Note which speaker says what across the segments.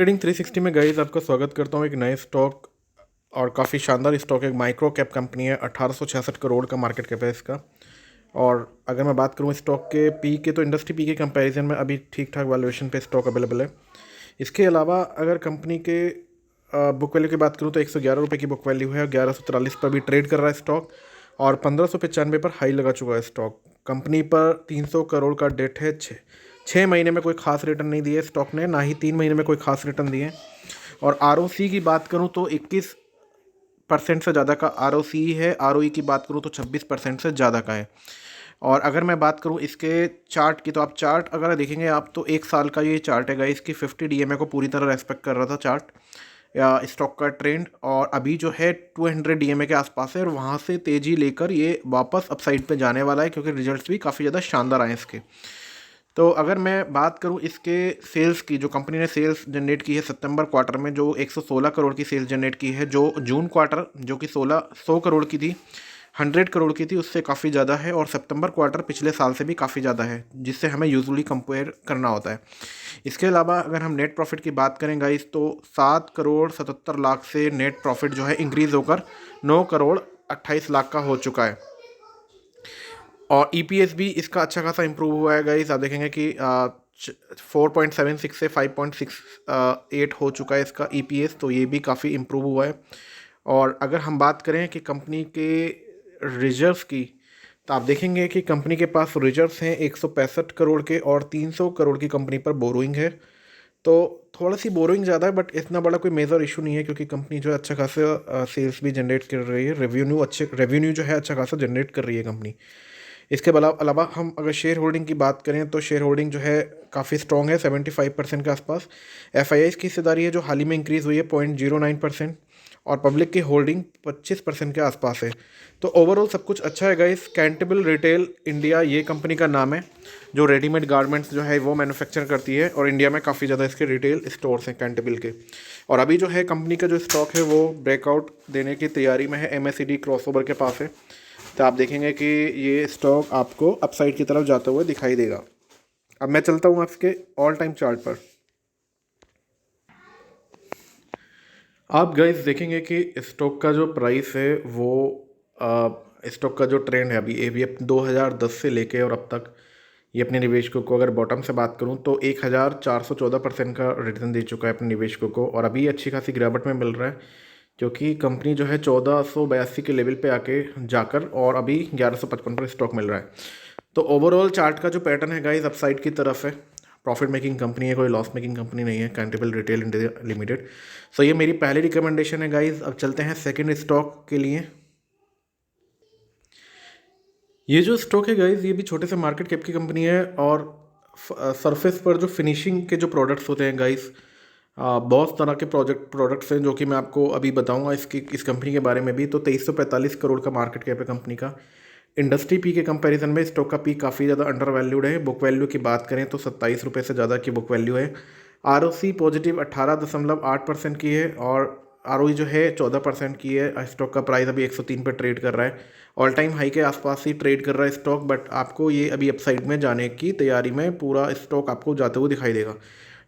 Speaker 1: Trading 360 में guys आपका स्वागत करता हूँ। एक नए स्टॉक और काफ़ी शानदार स्टॉक है। एक माइक्रो कैप कंपनी है, 1866 करोड़ का मार्केट कैप है इसका। और अगर मैं बात करूँ स्टॉक के पी के, तो इंडस्ट्री पी के कंपैरिजन में अभी ठीक ठाक वैल्यूएशन पे स्टॉक अवेलेबल है। इसके अलावा अगर कंपनी के बुक वैल्यू की बात करूँ तो 111 रुपये की बुक वैल्यू है, 1143 पर भी ट्रेड कर रहा है स्टॉक और 1595 पर हाई लगा चुका है स्टॉक। कंपनी पर 300 करोड़ का डेट है। 6 महीने में कोई खास रिटर्न नहीं दिए स्टॉक ने, ना ही 3 महीने में कोई खास रिटर्न दिए। और आरओसी की बात करूं तो 21% से ज़्यादा का आरओसी है। आरओई की बात करूं तो 26% से ज़्यादा का है। और अगर मैं बात करूं इसके चार्ट की, तो आप चार्ट अगर देखेंगे आप तो 1 साल का ये चार्ट है गाइस। इसकी 50 डीएमए को पूरी तरह रेस्पेक्ट कर रहा था चार्ट या स्टॉक का ट्रेंड, और अभी जो है 200 डीएमए के आसपास है और वहाँ से तेज़ी लेकर ये वापस अपसाइड पे जाने वाला है, क्योंकि रिजल्ट्स भी काफ़ी ज़्यादा शानदार आए इसके। तो अगर मैं बात करूं इसके सेल्स की, जो कंपनी ने सेल्स जनरेट की है सितंबर क्वार्टर में, जो 116 करोड़ की सेल्स जनरेट की है, जो जून क्वार्टर जो कि 100 करोड़ की थी, 100 करोड़ की थी, उससे काफ़ी ज़्यादा है। और सितंबर क्वार्टर पिछले साल से भी काफ़ी ज़्यादा है, जिससे हमें यूजुअली कंपेयर करना होता है। इसके अलावा अगर हम नेट प्रॉफिट की बात करें गाइस, तो 7 करोड़ 77 लाख से नेट प्रॉफिट जो है इंक्रीज़ होकर 9 करोड़ 28 लाख का हो चुका है। और ईपीएस भी इसका अच्छा खासा इंप्रूव हुआ है गाइस। आप देखेंगे कि 4.76 से 5.68 हो चुका है इसका ईपीएस, तो ये भी काफ़ी इम्प्रूव हुआ है। और अगर हम बात करें कि कंपनी के रिजर्व्स की, तो आप देखेंगे कि कंपनी के पास रिजर्व्स हैं 165 करोड़ के, और 300 करोड़ की कंपनी पर बोरोइंग है। तो थोड़ा सी बोरोइंग ज़्यादा है, बट इतना बड़ा कोई मेजर इशू नहीं है, क्योंकि कंपनी जो है अच्छा खासा सेल्स भी जनरेट कर रही है। रेवेन्यू जो है अच्छा खासा जनरेट कर रही है कंपनी। इसके अलावा हम अगर शेयर होल्डिंग की बात करें, तो शेयर होल्डिंग जो है काफ़ी स्ट्रॉन्ग है, 75% के आसपास। एफ की हिस्सेदारी है जो हाल ही में इंक्रीज़ हुई है 0.09%, और पब्लिक की होल्डिंग 25% के आसपास है। तो ओवरऑल सब कुछ अच्छा है गाइस। कैंटेबल रिटेल इंडिया ये कंपनी का नाम है, जो रेडीमेड गारमेंट्स जो है वो मैन्युफैक्चर करती है, और इंडिया में काफ़ी ज़्यादा इसके रिटेल स्टोर्स हैं कैंटेबल के। और अभी जो है कंपनी का जो स्टॉक है वो ब्रेकआउट देने की तैयारी में है, एमएससीडी क्रॉसओवर के पास है। तो आप देखेंगे कि ये स्टॉक आपको अपसाइड की तरफ जाते हुए दिखाई देगा। अब मैं चलता हूँ आपके ऑल टाइम चार्ट पर। आप गाइस देखेंगे कि स्टॉक का जो प्राइस है वो स्टॉक का जो ट्रेंड है अभी 2010 से लेके और अब तक, ये अपने निवेशकों को अगर बॉटम से बात करूं तो 1414% का रिटर्न दे चुका है अपने निवेशकों को, और अभी अच्छी खासी गिरावट में मिल रहा है, क्योंकि कंपनी जो है 1482 के लेवल पे आके जाकर और अभी 1155 पर स्टॉक मिल रहा है। तो ओवरऑल चार्ट का जो पैटर्न है गाइस अपसाइड की तरफ है। प्रॉफिट मेकिंग कंपनी है, कोई लॉस मेकिंग कंपनी नहीं है कैंटेबल रिटेल इंडिया लिमिटेड। सो ये मेरी पहली रिकमेंडेशन है गाइस। अब चलते हैं सेकंड स्टॉक के लिए। ये जो स्टॉक है गाइस, ये भी छोटे से मार्केट कैप की कंपनी है, और सरफेस पर जो फिनिशिंग के जो प्रोडक्ट्स होते हैं गाइस, बहुत तरह के प्रोडक्ट्स हैं जो कि मैं आपको अभी बताऊंगा इस कंपनी के बारे में भी। तो 2345 करोड़ का मार्केट कैप है कंपनी का। इंडस्ट्री पी के कंपैरिजन में स्टॉक का पी काफ़ी ज़्यादा अंडर वैल्यूड है। बुक वैल्यू की बात करें तो 27 रुपये से ज़्यादा की बुक वैल्यू है। आरओसी पॉजिटिव 18.8% की है, और आरओई जो है 14% की है। स्टॉक का प्राइस अभी 103 पर ट्रेड कर रहा है। ऑल टाइम हाई के आसपास ही ट्रेड कर रहा है स्टॉक, बट आपको ये अभी अपसाइड में जाने की तैयारी में पूरा स्टॉक आपको जाते हुए दिखाई देगा।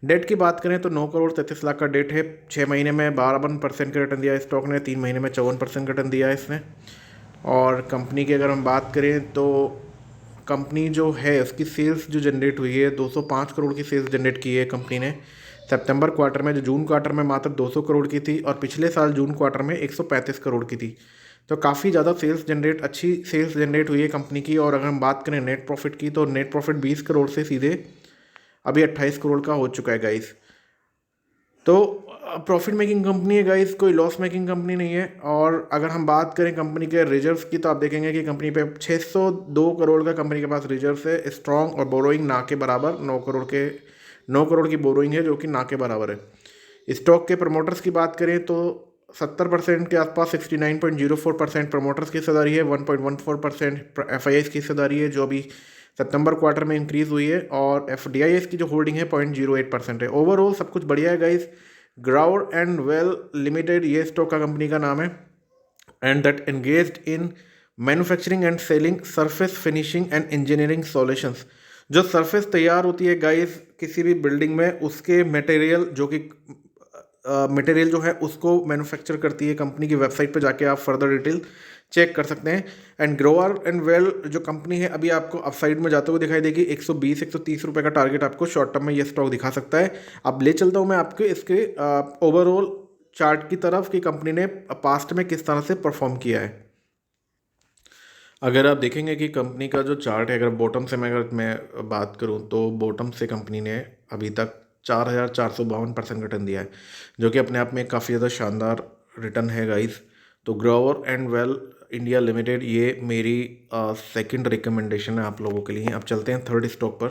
Speaker 1: डेट की बात करें तो 9 करोड़ 33 लाख का डेट है। 6 महीने में 52% का रिटर्न दिया है स्टॉक ने, 3 महीने में 54% का रिटर्न दिया है इसने। और कंपनी की अगर हम बात करें तो कंपनी जो है उसकी सेल्स जो जनरेट हुई है, 205 करोड़ की सेल्स जनरेट की है कंपनी ने सितंबर क्वार्टर में, जो जून क्वार्टर में मात्र 200 करोड़ की थी, और पिछले साल जून क्वार्टर में 135 करोड़ की थी। तो काफ़ी ज़्यादा अच्छी सेल्स जनरेट हुई है कंपनी की। और अगर हम बात करें नेट प्रॉफिट की, तो नेट प्रॉफिट 20 करोड़ से सीधे अभी 28 करोड़ का हो चुका है गाइस। तो प्रॉफिट मेकिंग कंपनी है गाइस, कोई लॉस मेकिंग कंपनी नहीं है। और अगर हम बात करें कंपनी के रिजर्व्स की, तो आप देखेंगे कि कंपनी पे 602 करोड़ का कंपनी के पास रिजर्व्स है स्ट्रॉन्ग, और बोरोइंग ना के बराबर 9 करोड़ की बोरोइंग है, जो कि ना के बराबर है। स्टॉक के प्रमोटर्स की बात करें तो 70% के आसपास 69.04% प्रमोटर्स की हिस्सेदारी है, 1.14% एफ की हिस्सेदारी है, जो अभी सितंबर क्वार्टर में इंक्रीज हुई है, और एफ की जो होल्डिंग है 0.08% है। ओवरऑल सब कुछ बढ़िया है guys. Ground and well limited ये स्टॉक का कंपनी का नाम है, and that engaged in manufacturing and selling surface finishing and engineering solutions. जो सरफेस तैयार होती है गाइस किसी भी बिल्डिंग में, उसके मटेरियल जो कि मटेरियल जो है उसको मैन्युफैक्चर करती है कंपनी की वेबसाइट पे जाके आप फर्दर डिटेल चेक कर सकते हैं। एंड ग्रोअर एंड वेल जो कंपनी है अभी आपको अपसाइड में जाते हुए दिखाई देगी, 120 130 रुपये का टारगेट आपको शॉर्ट टर्म में ये स्टॉक दिखा सकता है। अब ले चलता हूँ मैं आपके इसके ओवरऑल चार्ट की तरफ कि कंपनी ने पास्ट में किस तरह से परफॉर्म किया है। अगर आप देखेंगे कि कंपनी का जो चार्ट है, अगर बॉटम से मैं बात करूं तो बॉटम से कंपनी ने अभी तक 4,452% रिटर्न दिया है, जो कि अपने आप में काफ़ी ज़्यादा शानदार रिटर्न है गाइस। तो Grover and well India limited ये मेरी सेकंड रिकमेंडेशन है आप लोगों के लिए। अब चलते हैं थर्ड स्टॉक पर।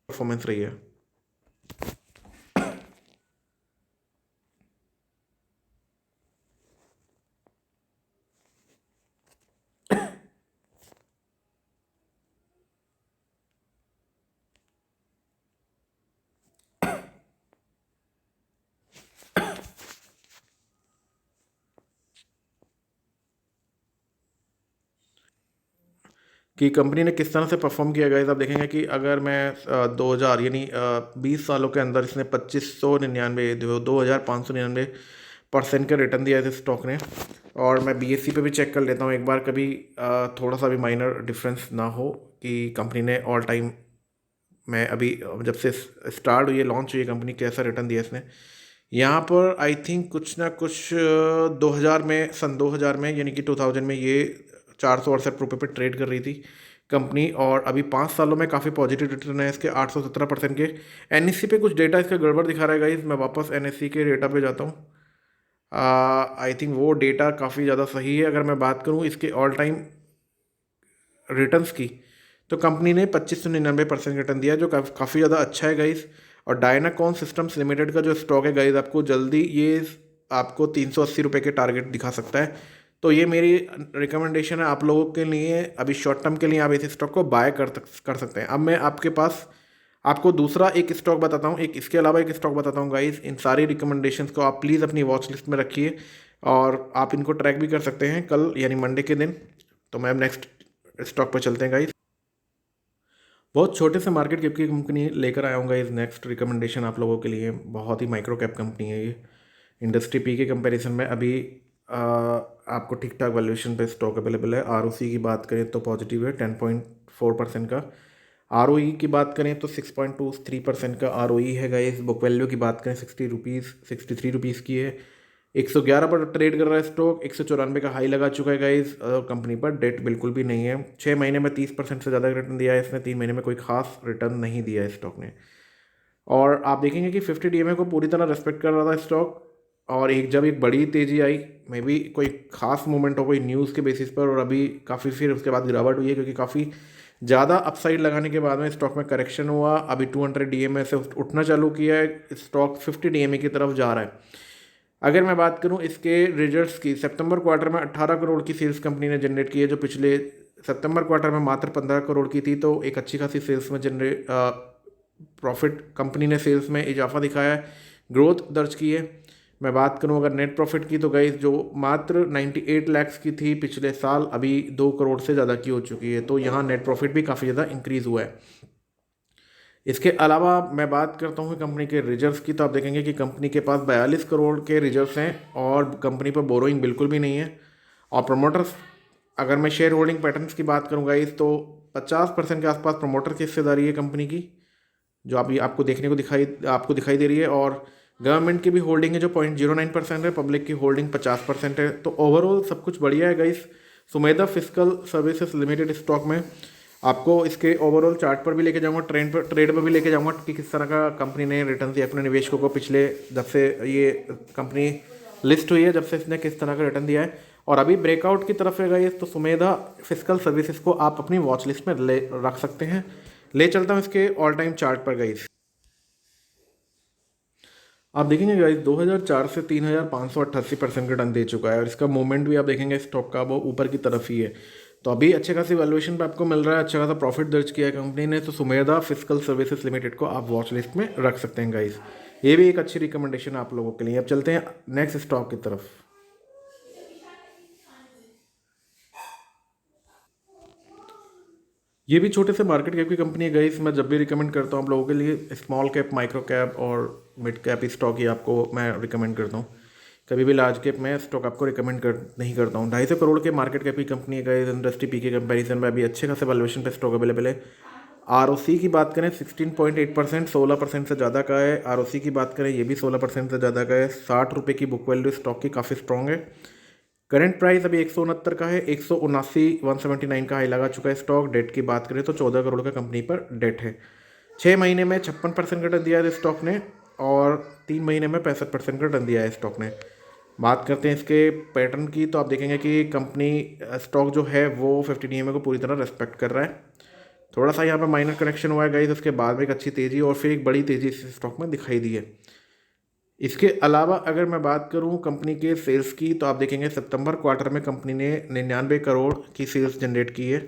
Speaker 1: परफॉर्मेंस रही है। कि कंपनी ने किस तरह से परफॉर्म किया गाइस, आप देखेंगे कि अगर मैं 2000 यानी 20 सालों के अंदर इसने 2599 2599% का रिटर्न दिया है इस स्टॉक ने। और मैं BSE पे भी चेक कर लेता हूँ एक बार, कभी थोड़ा सा भी माइनर डिफरेंस ना हो कि कंपनी ने ऑल टाइम मैं अभी जब से स्टार्ट हुई है, लॉन्च हुई है कंपनी, कैसा रिटर्न दिया इसने। यहाँ पर आई थिंक कुछ ना कुछ 2000 में, सन 2000 में यानी कि 2000 में ये 468 रुपये पर ट्रेड कर रही थी कंपनी। और अभी 5 सालों में काफ़ी पॉजिटिव रिटर्न है इसके 817% के। NSE पे कुछ डेटा इसका गड़बड़ दिखा रहा है गाइस, मैं वापस NSE के डेटा पे जाता हूँ। आई थिंक वो डेटा काफ़ी ज़्यादा सही है। अगर मैं बात करूँ इसके ऑल टाइम रिटर्न्स की, तो कंपनी ने 2599% रिटर्न दिया, जो काफ़ी ज़्यादा अच्छा है गाइस। और डायनाकॉन सिस्टम्स लिमिटेड का जो स्टॉक है गाइस, आपको जल्दी ये आपको 380 रुपये के टारगेट दिखा सकता है। तो ये मेरी रिकमेंडेशन है आप लोगों के लिए। अभी शॉर्ट टर्म के लिए आप इस स्टॉक को बाय कर सकते हैं। अब मैं आपके पास आपको दूसरा एक स्टॉक बताता हूँ, एक इसके अलावा एक स्टॉक बताता हूँ गाइस। इन सारी रिकमेंडेशंस को आप प्लीज़ अपनी वॉच लिस्ट में रखिए और आप इनको ट्रैक भी कर सकते हैं कल यानी मंडे के दिन। तो मैं अब नेक्स्ट स्टॉक पर चलते हैं गाइस। बहुत छोटे से मार्केट कैप की कंपनी लेकर आया हूँ गाइस। नेक्स्ट रिकमेंडेशन आप लोगों के लिए बहुत ही माइक्रो कैप कंपनी है ये। इंडस्ट्री पी के कंपैरिजन में अभी आपको ठीक ठाक वैल्यूएशन पे स्टॉक अवेलेबल है। ROC की बात करें तो पॉजिटिव है 10.4% का। ROE की बात करें तो 6.23% का ROE है गाइस। बुक वैल्यू की बात करें 63 रुपीज़ की है। 111 पर ट्रेड कर रहा है स्टॉक, 194 का हाई लगा चुका है गाइस। कंपनी पर डेट बिल्कुल भी नहीं है। 6 महीने में 30% से ज़्यादा रिटर्न दिया है इसने, 3 महीने में कोई खास रिटर्न नहीं दिया है स्टॉक ने। और आप देखेंगे कि 50 DMA को पूरी तरह रेस्पेक्ट कर रहा था स्टॉक। और जब एक बड़ी तेज़ी आई, मे बी कोई खास मूवमेंट हो कोई न्यूज़ के बेसिस पर, और अभी काफ़ी फिर उसके बाद गिरावट हुई है क्योंकि काफ़ी ज़्यादा अपसाइड लगाने के बाद में स्टॉक में करेक्शन हुआ। अभी 200 DMA से उठना चालू किया है, स्टॉक 50 DMA की तरफ जा रहा है। अगर मैं बात करूं इसके रिजल्ट्स की, सितंबर क्वार्टर में 18 करोड़ की सेल्स कंपनी ने जनरेट की है, जो पिछले सितंबर क्वार्टर में मात्र 15 करोड़ की थी। तो एक अच्छी खासी सेल्स में जनरेट प्रॉफिट कंपनी ने सेल्स में इजाफा दिखाया है, ग्रोथ दर्ज की है। मैं बात करूं अगर नेट प्रॉफिट की, तो गई जो मात्र 98 लाख की थी पिछले साल, अभी 2 करोड़ से ज़्यादा की हो चुकी है। तो यहाँ नेट प्रॉफिट भी काफ़ी ज़्यादा इंक्रीज़ हुआ है। इसके अलावा मैं बात करता हूँ कंपनी के रिजर्व्स की, तो आप देखेंगे कि कंपनी के पास 42 करोड़ के रिजर्व्स हैं और कंपनी पर बोरोइंग बिल्कुल भी नहीं है। और प्रमोटर्स, अगर मैं शेयर होल्डिंग पैटर्न्स की बात करूँगा इस, तो 50% के आसपास प्रमोटर की हिस्सेदारी है कंपनी की, जो अभी आपको दिखाई दे रही है। और गवर्नमेंट की भी होल्डिंग है जो 0.09% है, पब्लिक की होल्डिंग 50% है। तो ओवरऑल सब कुछ बढ़िया है guys. Sumedha physical services limited stock में आपको इसके ओवरऑल चार्ट पर भी लेके जाऊंगा, ट्रेड पर भी लेके जाऊंगा कि किस तरह का कंपनी ने रिटर्न दिया अपने निवेशकों को पिछले, जब से ये कंपनी लिस्ट हुई है, जब से इसने किस तरह का रिटर्न दिया है। और अभी ब्रेकआउट की तरफ है गाइस, तो सुमेधा फिजिकल सर्विसेज को आप अपनी वॉच लिस्ट में ले रख सकते हैं। ले चलता हूँ इसके ऑल टाइम चार्ट पर गाइस। आप देखेंगे गाइस 2004 से 3,588% रिटर्न दे चुका है, और इसका मूवमेंट भी आप देखेंगे स्टॉक का वो ऊपर की तरफ ही है। तो अभी अच्छे खासी वैल्यूएशन पे आपको मिल रहा है, अच्छा खासा प्रॉफिट दर्ज किया है कंपनी ने। तो सुमेधा फिजिकल सर्विसेज लिमिटेड को आप वॉच लिस्ट में रख सकते हैं गाइस। ये भी एक अच्छी रिकमेंडेशन है आप लोगों के लिए। अब चलते हैं नेक्स्ट स्टॉक की तरफ। ये भी छोटे से मार्केट कैप की कंपनी है गाइस। मैं जब भी रिकमेंड करता हूँ आप लोगों के लिए स्मॉल कैप, माइक्रो कैप और मिड कैप स्टॉक ही आपको मैं रिकमेंड करता हूँ। कभी भी लार्ज कैप में स्टॉक आपको रिकमेंड नहीं करता हूँ। 250 करोड़ के मार्केट कैप की कंपनी है गाइस। इंडस्ट्री पी के कंपेरिजन में अभी अच्छे खासे वैल्यूएशन पे स्टॉक अवेलेबल है। आरओसी की बात करें 16.8%, 16% से ज़्यादा का है। आरओसी की बात करें ये भी 16% से ज़्यादा का है। 60 रुपये की बुक वैल्यू स्टॉक की काफ़ी स्ट्रॉन्ग है। करंट प्राइस अभी 169 का है। 179 का हाई लगा चुका है स्टॉक। डेट की बात करें तो 14 करोड़ का कंपनी पर डेट है। 6 महीने में 56% का टर्न दिया है स्टॉक ने और 3 महीने में 65% का टर्न दिया है स्टॉक ने। बात करते हैं इसके पैटर्न की तो आप देखेंगे कि कंपनी स्टॉक जो है वो 50 ईएमए को पूरी तरह रेस्पेक्ट कर रहा है। थोड़ा सा यहाँ पर माइनर करेक्शन हुआ है गाइस, उसके बाद में एक अच्छी तेज़ी और फिर एक बड़ी तेज़ी इस स्टॉक में दिखाई दी है। इसके अलावा अगर मैं बात करूं कंपनी के सेल्स की तो आप देखेंगे सितंबर क्वार्टर में कंपनी ने 99 करोड़ की सेल्स जनरेट की है,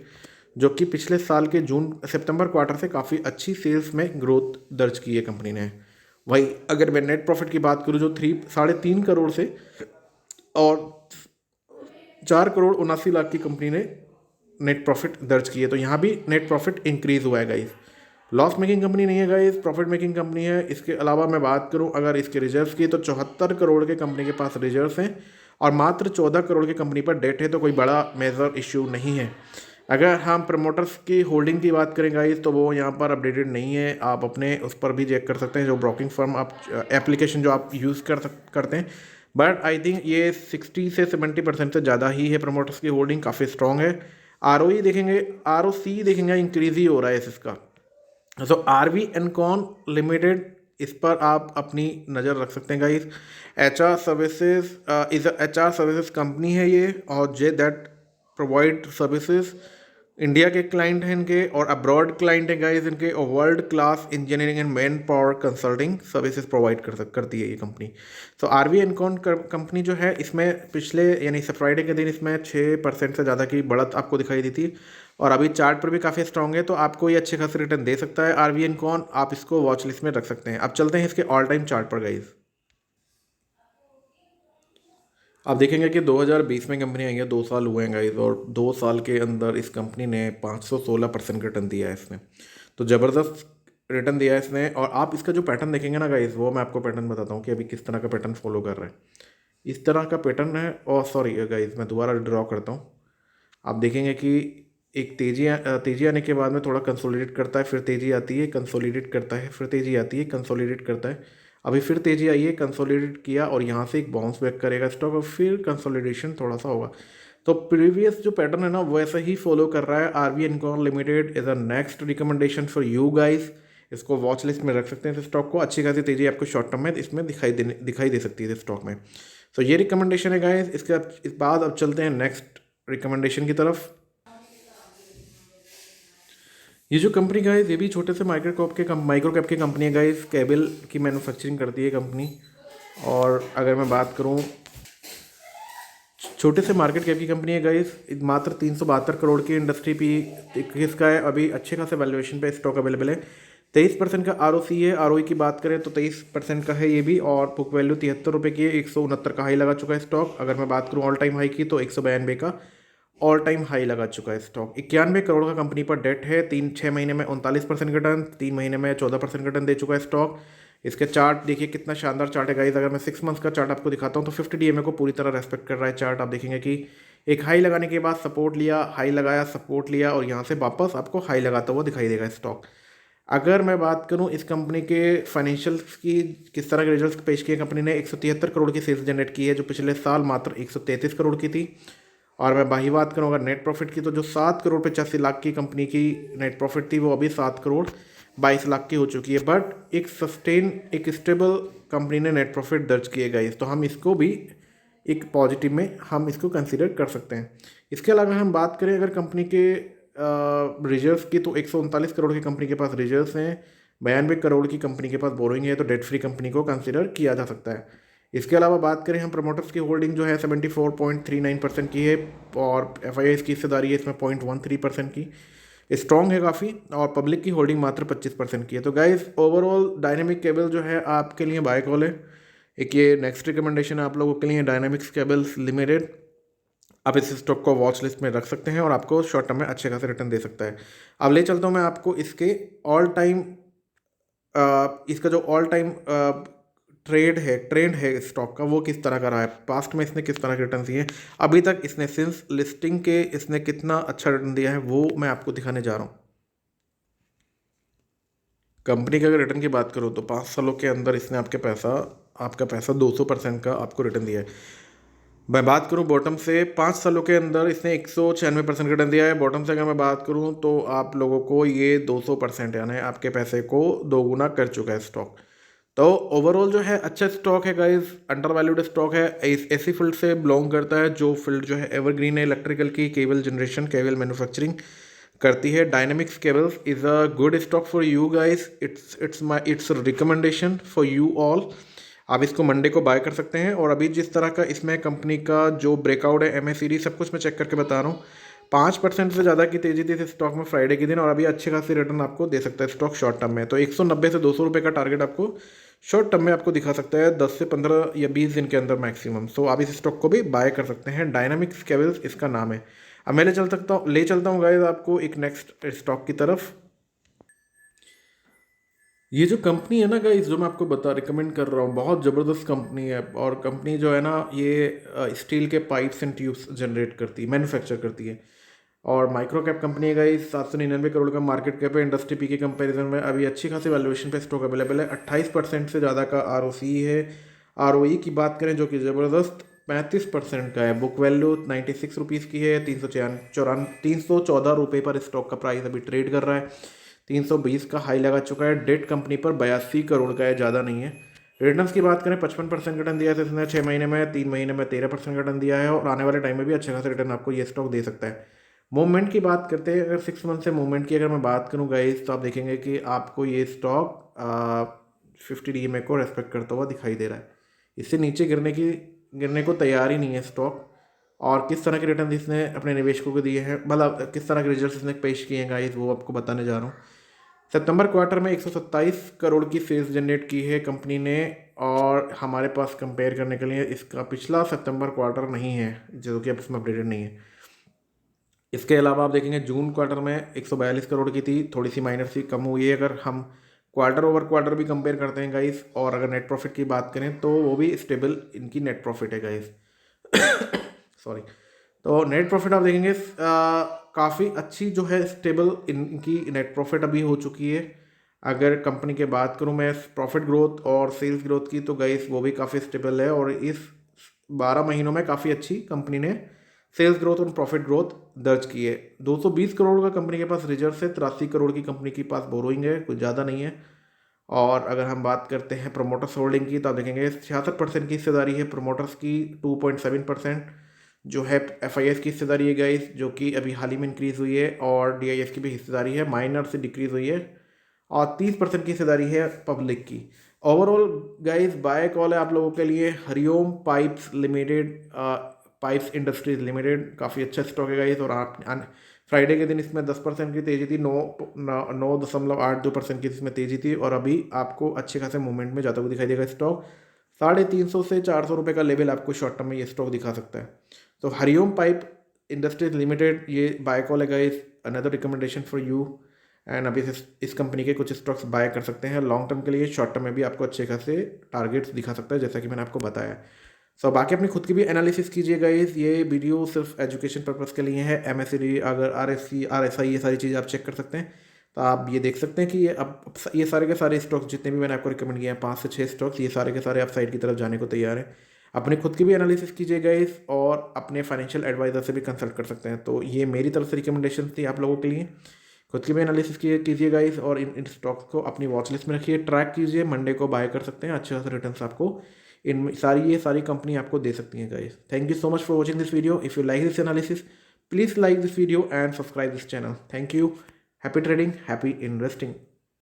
Speaker 1: जो कि पिछले साल के सितंबर क्वार्टर से काफ़ी अच्छी सेल्स में ग्रोथ दर्ज की है कंपनी ने। वही अगर मैं नेट प्रॉफिट की बात करूं जो 3.5 करोड़ से और 4 करोड़ 79 लाख की कंपनी ने नेट प्रॉफिट दर्ज की है, तो यहाँ भी नेट प्रॉफिट इंक्रीज हुआ है गाइस। लॉस मेकिंग कंपनी नहीं है गाइस, प्रॉफिट मेकिंग कंपनी है। इसके अलावा मैं बात करूं अगर इसके रिजर्व्स की तो 74 करोड़ के कंपनी के पास रिजर्व्स हैं और मात्र 14 करोड़ की कंपनी पर डेट है, तो कोई बड़ा मेजर इश्यू नहीं है। अगर हम प्रमोटर्स की होल्डिंग की बात करें गाइस तो वो यहाँ पर अपडेटेड नहीं है। आप अपने उस पर भी चेक कर सकते हैं, जो ब्रोकिंग फर्म आप एप्लीकेशन जो आप यूज़ करते हैं। बट आई थिंक ये 60 से 70% से ज़्यादा ही है। प्रमोटर्स की होल्डिंग काफ़ी स्ट्रॉन्ग है। आरओई देखेंगे, आरओसी देखेंगे इंक्रीज ही हो रहा है इसका। सो आरवी एनकॉन लिमिटेड, इस पर आप अपनी नज़र रख सकते हैं guys. HR services is HR services company है ये, और जे दैट प्रोवाइड सर्विसेज इंडिया के क्लाइंट हैं इनके और अब्रॉड क्लाइंट हैं गाइस इनके, और world class engineering and man power consulting services provide करती है ये कंपनी। तो आरवी एनकॉन कंपनी जो है इसमें पिछले यानी फ्राइडे के दिन इसमें 6% से ज़्यादा की बढ़त आपको दिखाई दी थी और अभी चार्ट पर भी काफ़ी स्ट्रॉन्ग है, तो आपको ये अच्छे खासे रिटर्न दे सकता है आरवी एनकॉन। आप इसको वॉच लिस्ट में रख सकते हैं। अब चलते हैं इसके ऑल टाइम चार्ट पर गाइस। आप देखेंगे कि 2020 में कंपनी आई है, 2 साल हुए हैं गाइस, और 2 साल के अंदर इस कंपनी ने 516% रिटर्न दिया है इसने। तो ज़बरदस्त रिटर्न दिया है इसने। और आप इसका जो पैटर्न देखेंगे ना गाइस, वो मैं आपको पैटर्न बताता हूँ कि अभी किस तरह का पैटर्न फॉलो कर रहा है। इस तरह का पैटर्न है। और सॉरी गाइस, मैं दोबारा ड्रॉ करता हूँ। आप देखेंगे कि एक तेज़ी आने के बाद में थोड़ा कंसोलिडेट करता है, फिर तेज़ी आती है, कंसोलिडेट करता है, फिर तेज़ी आती है, कंसोलिडेट करता है। अभी फिर तेज़ी आई है, कंसोलिडेट किया और यहाँ से एक बाउंस बैक करेगा स्टॉक और फिर कंसोलिडेशन थोड़ा सा होगा। तो प्रीवियस जो पैटर्न है ना वैसा ही फॉलो कर रहा है। RV Incon limited is a next recommendation for you guys. इसको वॉच लिस्ट में रख सकते हैं इस स्टॉक को। अच्छी खासी तेज़ी आपको शॉर्ट टर्म में इसमें दिखाई दे सकती है इस स्टॉक में। तो ये रिकमेंडेशन है गाइस। इस बाद अब चलते हैं नेक्स्ट रिकमेंडेशन की तरफ। ये जो कंपनी गाइस, ये भी छोटे से माइक्रो कैप की कंपनी है गाइस। केबल की मैन्युफैक्चरिंग करती है कंपनी। और अगर मैं बात करूं, छोटे से मार्केट कैप की कंपनी है गाइस। मात्र 372 करोड़ की इंडस्ट्री पी किसका है, अभी अच्छे खासे वैल्यूएशन पे स्टॉक अवेलेबल है। 23% का आरओसी है। आरओई की बात करें तो 23% का है ये भी, और बुक वैल्यू 73 रुपये की है। 169 का हाई लगा चुका है स्टॉक। अगर मैं बात करूँ ऑल टाइम हाई की तो 192 का ऑल टाइम हाई लगा चुका है स्टॉक। 91 करोड़ का कंपनी पर डेट है। 6 महीने में 39% का टर्न, 3 महीने में 14% का टर्न दे चुका है स्टॉक। इसके चार्ट देखिए कितना शानदार चार्ट है गाइस। अगर मैं 6 मंथ्स का चार्ट आपको दिखाता हूँ तो 50 डीएमए को पूरी तरह रेस्पेक्ट कर रहा है चार्ट। आप देखेंगे कि एक हाई लगाने के बाद सपोर्ट लिया, हाई लगाया, सपोर्ट लिया और यहाँ से वापस आपको हाई लगाता हुआ दिखाई देगा स्टॉक। अगर मैं बात करूं इस कंपनी के फाइनेंशियल्स की, किस तरह के रिजल्ट्स पेश किए कंपनी ने, 173 करोड़ की सेल्स जनरेट की है, जो पिछले साल मात्र 133 करोड़ की थी। और मैं बाही बात करूं अगर नेट प्रॉफिट की तो जो 7 करोड़ 85 लाख की कंपनी की नेट प्रॉफिट थी वो अभी 7 करोड़ 22 लाख की हो चुकी है। बट एक स्टेबल कंपनी ने नेट प्रॉफिट दर्ज किए गाइस, तो हम इसको भी एक पॉजिटिव में हम इसको कंसिडर कर सकते हैं। इसके अलावा हम बात करें अगर कंपनी के रिजर्व्स की तो 139 करोड़ की कंपनी के पास रिजर्व्स हैं। 92 करोड़ की कंपनी के पास बोरोइंग है, तो डेट फ्री कंपनी को कंसिडर किया जा सकता है। इसके अलावा बात करें हम प्रमोटर्स की होल्डिंग जो है 74.39% की है, और FIIs की हिस्सेदारी है इसमें 0.13% की। स्ट्रॉन्ग है काफ़ी, और पब्लिक की होल्डिंग मात्र 25% की है। तो गाइस ओवरऑल डायनेमिक केबल जो है आपके लिए बाय कॉल है। एक ये नेक्स्ट रिकमेंडेशन आप लोगों के लिए डायनेमिक्स केबल्स लिमिटेड। आप इस स्टॉक को वॉच लिस्ट में रख सकते हैं और आपको शॉर्ट टर्म में अच्छे खासे रिटर्न दे सकता है। अब ले चलता हूँ मैं आपको इसके ऑल टाइम इसका जो ऑल टाइम ट्रेंड है स्टॉक का, वो किस तरह का रहा है, पास्ट में इसने किस तरह के रिटर्न दिए हैं, अभी तक इसने सिंस लिस्टिंग के इसने कितना अच्छा रिटर्न दिया है, वो मैं आपको दिखाने जा रहा हूँ। कंपनी के अगर रिटर्न की बात करूँ तो 5 सालों के अंदर इसने आपका पैसा 200% का आपको रिटर्न दिया है। मैं बात करूं बॉटम से, 5 सालों के अंदर इसने 196% का रिटर्न दिया है। बॉटम से अगर मैं बात करूं तो आप लोगों को ये 200% यानी आपके पैसे को दोगुना कर चुका है स्टॉक। तो ओवरऑल जो है अच्छा स्टॉक है गाइस, अंडर वैल्यूड स्टॉक है। ऐसी फील्ड से बिलोंग करता है जो फील्ड जो है एवरग्रीन है, इलेक्ट्रिकल की, केबल जनरेशन, केबल मैन्युफैक्चरिंग करती है। Dynamics cables is a good stock for you guys, it's recommendation for you all. आप इसको मंडे को बाय कर सकते हैं। और अभी जिस तरह का इसमें कंपनी का जो ब्रेकआउट है, एम सब कुछ मैं चेक करके बता रहा हूँ। 5% से ज़्यादा की तेज़ी थी इस स्टॉक में फ्राइडे के दिन, और अभी अच्छे खासी रिटर्न आपको दे सकता है स्टॉक शॉर्ट टर्म में। तो 190 से 200 रुपये का टारगेट आपको शॉर्ट टर्म में आपको दिखा सकता है 10 से 15 या 20 दिन के अंदर मैक्सिमम। सो आप इस स्टॉक को भी बाय कर सकते हैं। डायनामिक्स केबल्स इसका नाम है। अब मैं ले चलता हूँ गाइस आपको एक नेक्स्ट स्टॉक की तरफ। ये जो कंपनी है ना गाइस, जो मैं आपको रिकमेंड कर रहा हूँ, बहुत ज़बरदस्त कंपनी है। और कंपनी जो है ना, ये स्टील के पाइप्स एंड ट्यूब्स जनरेट करती है, मैन्युफैक्चर करती है। और माइक्रो कैप कंपनी है गाइस, 799 करोड़ का मार्केट कैप है। इंडस्ट्री पी के कंपैरिजन में अभी अच्छी खासी वैल्यूएशन पे स्टॉक अवेलेबल है। 28% से ज़्यादा का ROC है। ROE की बात करें जो कि ज़बरदस्त 35% का है। बुक वैल्यू 96 रुपीज़ की है। 314 रुपये पर स्टॉक का प्राइस अभी ट्रेड कर रहा है। 320 का हाई लगा चुका है। डेट कंपनी पर 82 करोड़ का है, ज़्यादा नहीं है। रिटर्न्स की बात करें, 55% का रिटर्न दिया है इसने 6 महीने में। 3 महीने में 13% का रिटर्न दिया है, और आने वाले टाइम में भी अच्छे खासा रिटर्न आपको ये स्टॉक दे सकता है। मूवमेंट की बात करते हैं, अगर 6 मंथ से मूवमेंट की अगर मैं बात करूँ गाइस, तो आप देखेंगे कि आपको ये स्टॉक 50 DMA को रेस्पेक्ट करता हुआ दिखाई दे रहा है। इससे नीचे गिरने को तैयार ही नहीं है स्टॉक। और किस तरह के रिटर्न इसने अपने निवेशकों को दिए हैं, मतलब किस तरह के रिजल्ट इसने पेश किए हैं गाइस, वो आपको बताने जा रहा हूँ। सितंबर क्वार्टर में 127 करोड़ की सेल्स जनरेट की है कंपनी ने। और हमारे पास कंपेयर करने के लिए इसका पिछला सितंबर क्वार्टर नहीं है, जो कि अब इसमें अपडेटेड नहीं है। इसके अलावा आप देखेंगे जून क्वार्टर में 142 करोड़ की थी, थोड़ी सी माइनर सी कम हुई है। अगर हम क्वार्टर ओवर क्वार्टर भी कंपेयर करते हैं गाइस, और अगर नेट प्रॉफिट की बात करें तो वो भी स्टेबल इनकी नेट प्रॉफिट है गाइस। सॉरी। तो नेट प्रॉफिट आप देखेंगे काफ़ी अच्छी जो है, स्टेबल इनकी नेट प्रॉफिट अभी हो चुकी है। अगर कंपनी की बात करूं मैं प्रॉफिट ग्रोथ और सेल्स ग्रोथ की, तो गाइस वो भी काफ़ी स्टेबल है। और इस 12 महीनों में काफ़ी अच्छी कंपनी ने सेल्स ग्रोथ और प्रॉफिट ग्रोथ दर्ज की है। 220 करोड़ का कंपनी के पास रिजर्व है। 83 करोड़ की कंपनी के पास बोरोइंग है, कुछ ज़्यादा नहीं है। और अगर हम बात करते हैं प्रोमोटर्स होल्डिंग की, तो आप देखेंगे 66% की हिस्सेदारी है प्रोमोटर्स की। 2.7% जो है FIS की हिस्सेदारी है गाइस, जो कि अभी हाल ही में इंक्रीज़ हुई है। और DIS की भी हिस्सेदारी है, माइनर से डिक्रीज़ हुई है। और 30% की हिस्सेदारी है पब्लिक की। ओवरऑल गाइस बाय कॉल है आप लोगों के लिए Hariom pipes limited, pipes industries limited. काफ़ी अच्छा स्टॉक है गाइस। और आप फ्राइडे के दिन इसमें 10% की तेज़ी थी, 9.82% की इसमें तेज़ी थी। और अभी आपको अच्छे खासे मूवमेंट में जाता हुआ दिखाई देगा स्टॉक। 350 से 400 रुपये का लेवल आपको शॉर्ट टर्म में ये स्टॉक दिखा सकता है। तो हरिओम पाइप इंडस्ट्रीज लिमिटेड ये बाय कॉल है guys, another recommendation for you. And अभी इस कंपनी के कुछ स्टॉक्स बाय कर सकते हैं लॉन्ग टर्म के लिए। शॉर्ट टर्म में भी आपको अच्छे खासे टारगेट्स दिखा सकता है, जैसा कि मैंने आपको बताया। सो बाकी अपनी खुद की भी एनालिसिस कीजिए गाइस। ये वीडियो सिर्फ एजुकेशन पर्पज़ के लिए है। MSCI, अगर RSC RSI ये सारी चीज़ें आप चेक कर सकते हैं। तो आप ये देख सकते हैं कि ये सारे के सारे स्टॉक्स जितने भी मैंने आपको रिकमेंड किए हैं, 5 से 6 स्टॉक्स, ये सारे के सारे आप साइड की तरफ जाने को तैयार हैं। अपनी खुद की भी एनालिसिस कीजिए गाइस, और अपने फाइनेंशियल एडवाइजर से भी कंसल्ट कर सकते हैं। तो ये मेरी तरफ से रिकमेंडेशन थी आप लोगों के लिए। खुद की भी एनालिसिस कीजिए गाइस, और इन स्टॉक्स को अपनी वॉच लिस्ट में रखिए, ट्रैक कीजिए। मंडे को बाय कर सकते हैं, अच्छे खासे रिटर्न्स आपको ये सारी कंपनी आपको दे सकती हैं guys. Thank you so much for watching this video. If you like this analysis, please like this video and subscribe this channel. Thank you. Happy trading, happy investing.